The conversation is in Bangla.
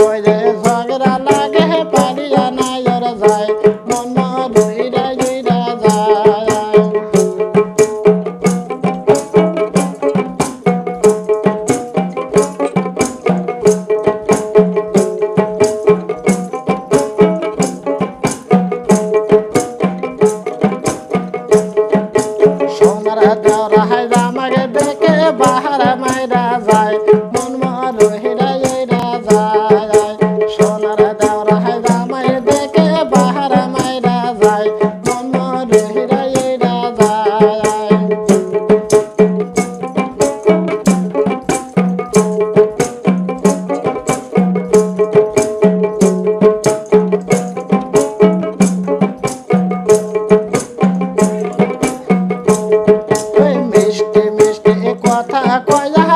কইরে ঝগড়া লাগে পারিয়া নাই ওর যায় মন রইরা রইরা যায় সোনার দেওরা হাই আমাকে দেখে বাহার মাইরা যায় মন রইরা রইরা যায় সোনার দেওরা হাই আমাকে দেখে বাহার মাইরা যায় মন রইরা রইরা যায় মিষ্টি মিষ্টি কথা কয়া